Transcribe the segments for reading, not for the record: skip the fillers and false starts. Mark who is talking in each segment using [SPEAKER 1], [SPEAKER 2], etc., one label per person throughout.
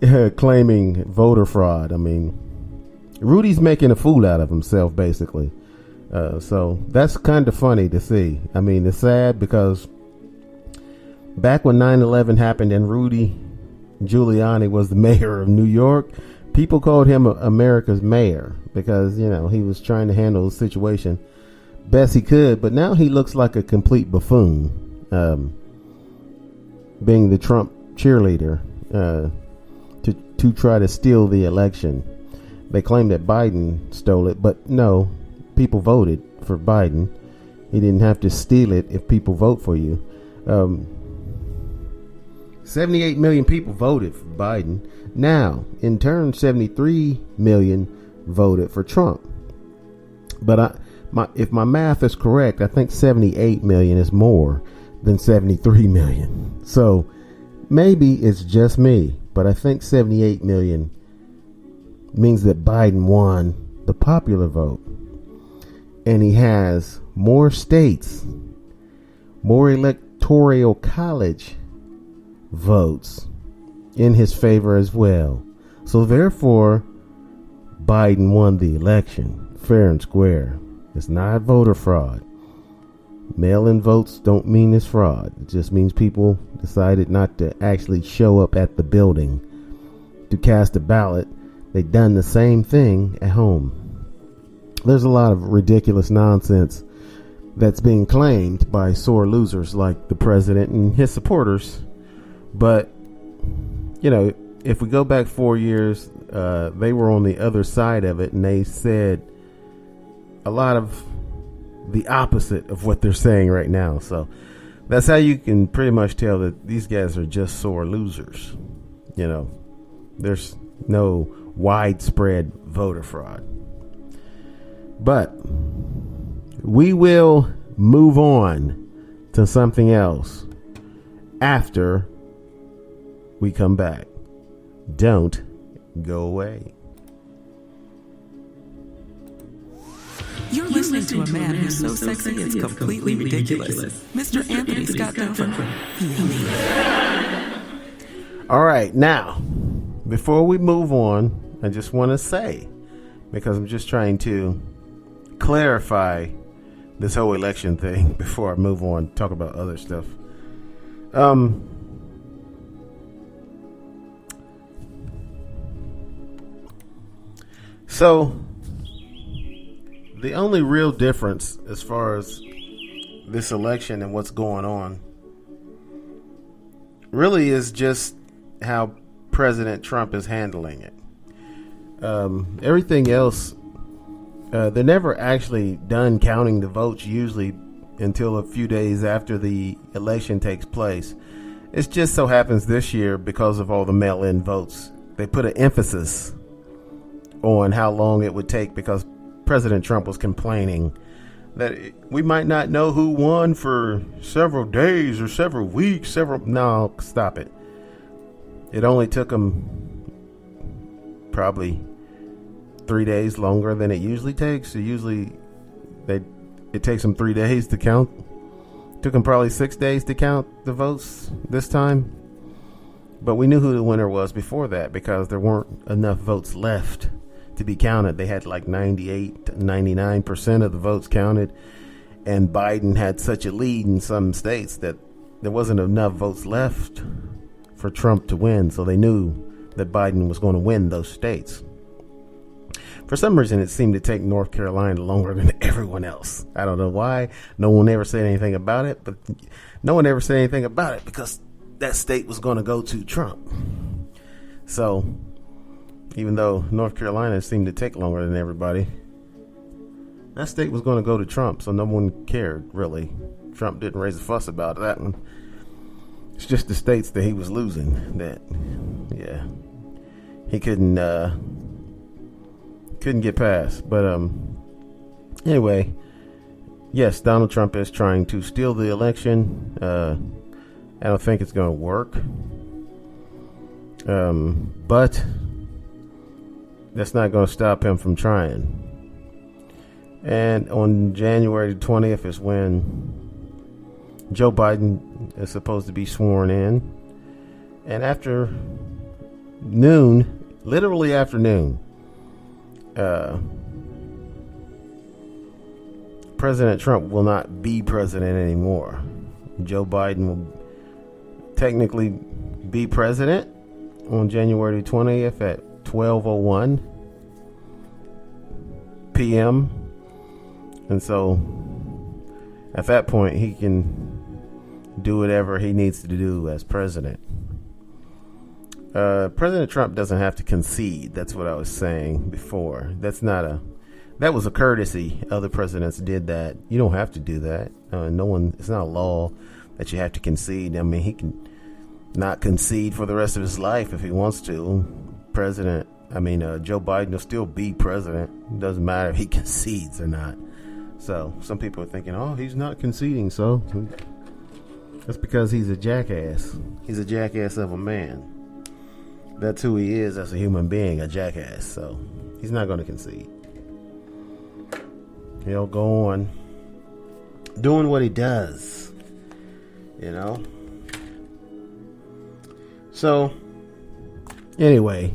[SPEAKER 1] claiming voter fraud. I mean, Rudy's making a fool out of himself, basically. So that's kind of funny to see. I mean, it's sad because back when 9/11 happened and Rudy Giuliani was the mayor of New York, people called him America's mayor because, you know, he was trying to handle the situation best he could. But now he looks like a complete buffoon, being the Trump cheerleader to try to steal the election. They claim that Biden stole it, but no, people voted for Biden. He didn't have to steal it if people vote for you. 78 million people voted for Biden. Now, in turn, 73 million voted for Trump. But if my math is correct, I think 78 million is more than 73 million. So maybe it's just me, but I think 78 million means that Biden won the popular vote. And he has more states, more electoral college votes in his favor as well. So therefore, Biden won the election fair and square. It's not voter fraud. Mail-in votes don't mean it's fraud. It just means people decided not to actually show up at the building to cast a ballot. They done the same thing at home. There's a lot of ridiculous nonsense that's being claimed by sore losers like the president and his supporters. But, you know, if we go back 4 years, they were on the other side of it, and they said a lot of the opposite of what they're saying right now. So that's how you can pretty much tell that these guys are just sore losers. You know, there's no widespread voter fraud. But we will move on to something else after we come back. Don't go away.
[SPEAKER 2] You're listening to a man who's so sexy it's completely ridiculous. Mr. Anthony Scott Dover.
[SPEAKER 1] All right, now, before we move on, I just want to say, because I'm just trying to clarify this whole election thing before I move on, talk about other stuff. So the only real difference as far as this election and what's going on really is just how President Trump is handling it. Everything else, they're never actually done counting the votes usually until a few days after the election takes place. It just so happens this year, because of all the mail-in votes, they put an emphasis on how long it would take, because President Trump was complaining that we might not know who won for several days or several weeks, no, stop it. It only took them probably 3 days longer than it usually takes. It takes them 3 days to count. Took them probably 6 days to count the votes this time. But we knew who the winner was before that, because there weren't enough votes left to be counted. They had like 98 to 99% of the votes counted, and Biden had such a lead in some states that there wasn't enough votes left for Trump to win. So they knew that Biden was going to win those states. For some reason, it seemed to take North Carolina longer than everyone else. I don't know why. No one ever said anything about it, but no one ever said anything about it because that state was going to go to Trump. So even though North Carolina seemed to take longer than everybody, that state was going to go to Trump, so no one cared, really. Trump didn't raise a fuss about that one. It's just the states that he was losing that, yeah, he couldn't get past. But anyway, yes, Donald Trump is trying to steal the election. I don't think it's going to work. But that's not going to stop him from trying. And on January 20th is when Joe Biden is supposed to be sworn in. And after noon, literally afternoon, President Trump will not be president anymore. Joe Biden will technically be president on January 20th at 12:01 p.m. And so at that point, he can do whatever he needs to do as president. President Trump doesn't have to concede. That's what I was saying before. That was a courtesy. Other presidents did that. You don't have to do that. It's not a law that you have to concede. I mean, he can not concede for the rest of his life if he wants to. Joe Biden will still be president. It doesn't matter if he concedes or not. So some people are thinking, oh, he's not conceding. So that's because he's a jackass. He's a jackass of a man. That's who he is as a human being, a jackass. So he's not going to concede. He'll go on doing what he does, So, anyway,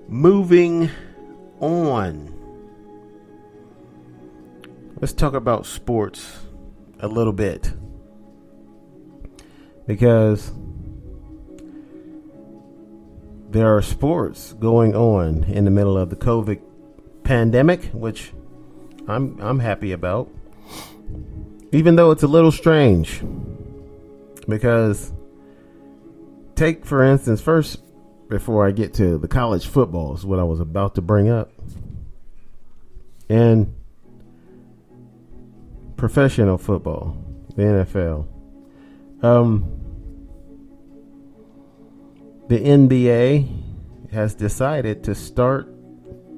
[SPEAKER 1] moving on. Let's talk about sports a little bit. Because there are sports going on in the middle of the COVID pandemic, which I'm happy about. Even though it's a little strange. Because take, for instance, first, before I get to the college football, is what I was about to bring up. And professional football, the NFL. The NBA has decided to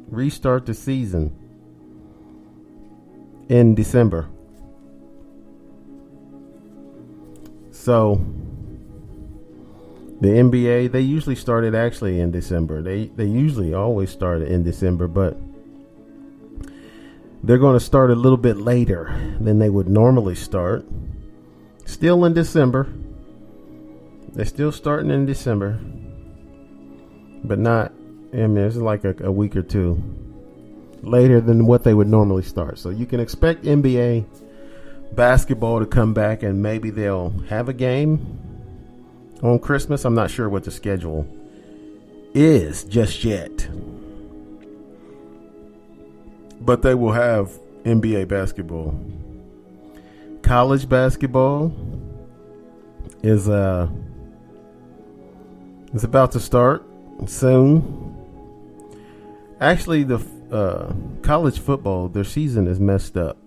[SPEAKER 1] restart the season in December. So the NBA, they usually started actually in December. They usually always start in December, but they're going to start a little bit later than they would normally start. Still in December. They're still starting in December, but not, it's like a week or two later than what they would normally start. So you can expect NBA basketball to come back, and maybe they'll have a game on Christmas. I'm not sure what the schedule is just yet, but they will have NBA basketball. College basketball is it's about to start soon. Actually, the college football, their season is messed up.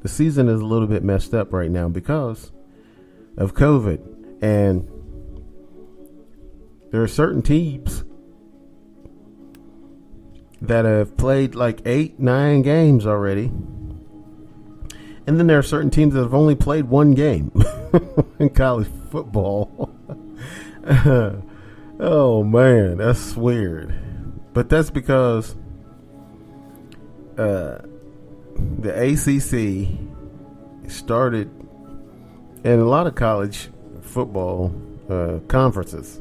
[SPEAKER 1] The season is a little bit messed up right now because of COVID. And there are certain teams that have played like 8-9 games already. And then there are certain teams that have only played one game in college football. Oh man, that's weird. But that's because the ACC started, and a lot of college football conferences,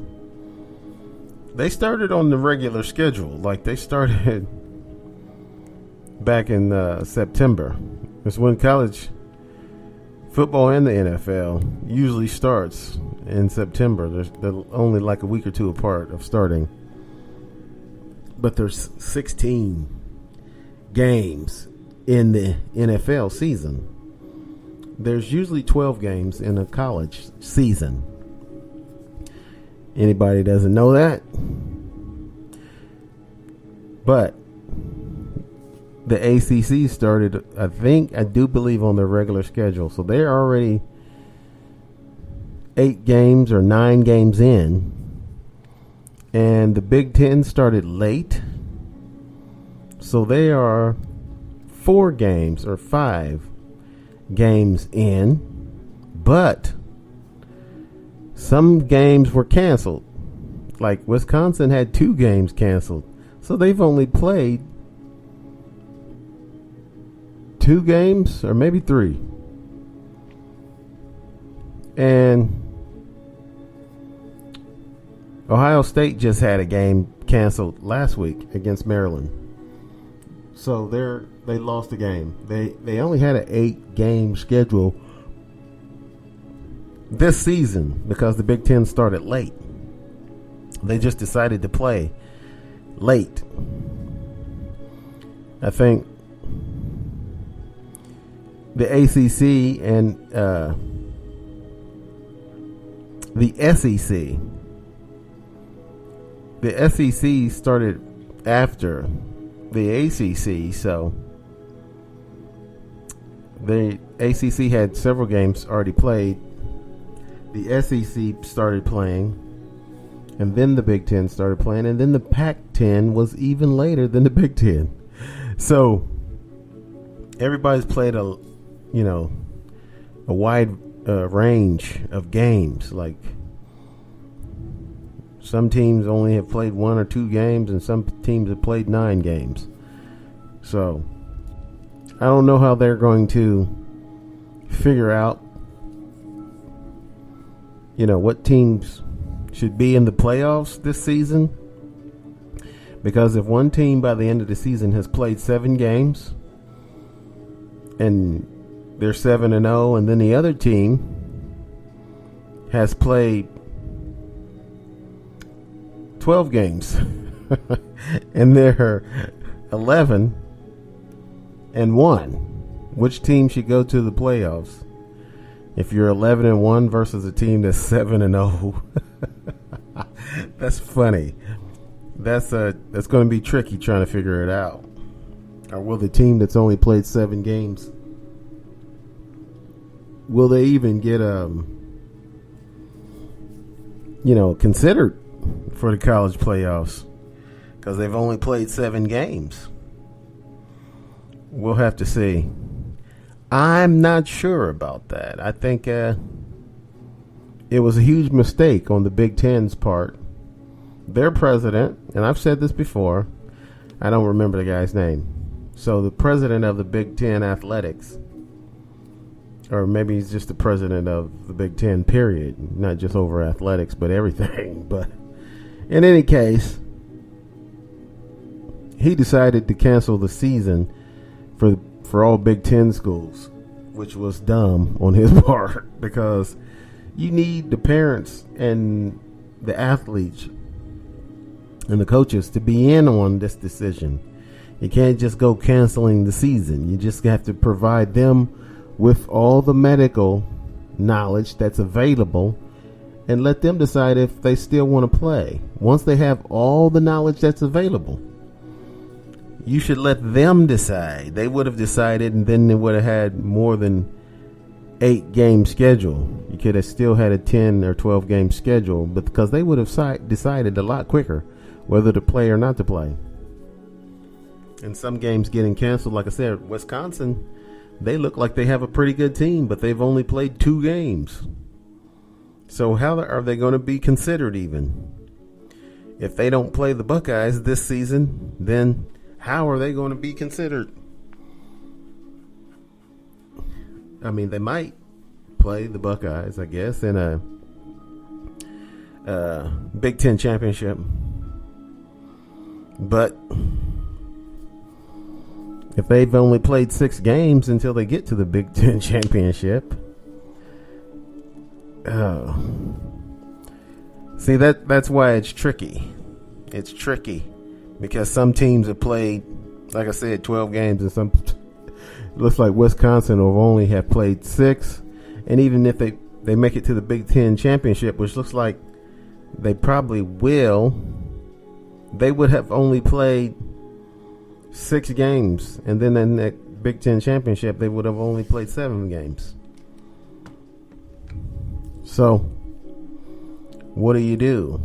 [SPEAKER 1] they started on the regular schedule. Like they started back in September. It's when college football and the NFL usually starts in September. They're only like a week or two apart of starting. But there's 16 games in the NFL season. There's usually 12 games in a college season. Anybody doesn't know that? But the ACC started, I do believe, on their regular schedule. So they're already 8 games or 9 games in. And the Big Ten started late. So they are 4 games or 5 games in. But some games were canceled. Like Wisconsin had 2 games canceled. So they've only played 2 games or maybe 3. And Ohio State just had a game canceled last week against Maryland. So they lost the game. They only had an 8-game schedule this season because the Big Ten started late. They just decided to play late. I think the ACC and the SEC. The SEC started after the ACC, so the ACC had several games already played. The SEC started playing, and then the Big Ten started playing, and then the Pac-10 was even later than the Big Ten. So everybody's played a wide range of games. Like some teams only have played 1 or 2 games, and some teams have played 9 games. So I don't know how they're going to figure out, what teams should be in the playoffs this season. Because if one team by the end of the season has played 7 games and they're 7-0, and then the other team has played 12 games and they're 11-1, which team should go to the playoffs? If you're 11-1 versus a team that's 7-0, that's funny. That's going to be tricky trying to figure it out. Or will the team that's only played 7 games, will they even get considered for the college playoffs? Because they've only played 7 games. We'll have to see. I'm not sure about that. I think it was a huge mistake on the Big Ten's part. Their president, and I've said this before, I don't remember the guy's name. So the president of the Big Ten Athletics, or maybe he's just the president of the Big Ten, period. Not just over athletics, but everything. But in any case, he decided to cancel the season for all Big Ten schools, which was dumb on his part, because you need the parents and the athletes and the coaches to be in on this decision. You can't just go canceling the season. You just have to provide them with all the medical knowledge that's available and let them decide if they still want to play. Once they have all the knowledge that's available, you should let them decide. They would have decided, and then they would have had more than 8-game schedule. You could have still had a 10 or 12 game schedule, but because they would have decided a lot quicker whether to play or not to play. And some games getting canceled, like I said, Wisconsin, they look like they have a pretty good team, but they've only played 2 games. So how are they going to be considered even? If they don't play the Buckeyes this season, then how are they going to be considered? I mean, they might play the Buckeyes, I guess, in a Big Ten championship. But if they've only played 6 games until they get to the Big Ten championship, see, that's why it's tricky. It's tricky because some teams have played, like I said, 12 games, and some looks like Wisconsin will only have played 6. And even if they make it to the Big Ten championship, which looks like they probably will, they would have only played 6 games, and then in that Big Ten championship, they would have only played 7 games. So, what do you do?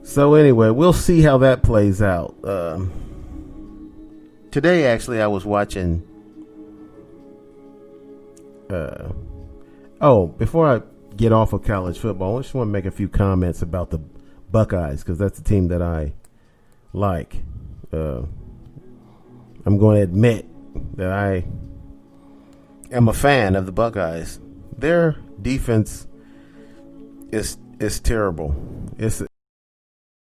[SPEAKER 1] So anyway, we'll see how that plays out. Today, actually, I was watching. Before I get off of college football, I just want to make a few comments about the Buckeyes, because that's the team that I like. I'm going to admit that I am a fan of the Buckeyes. Their defense is It's terrible. It's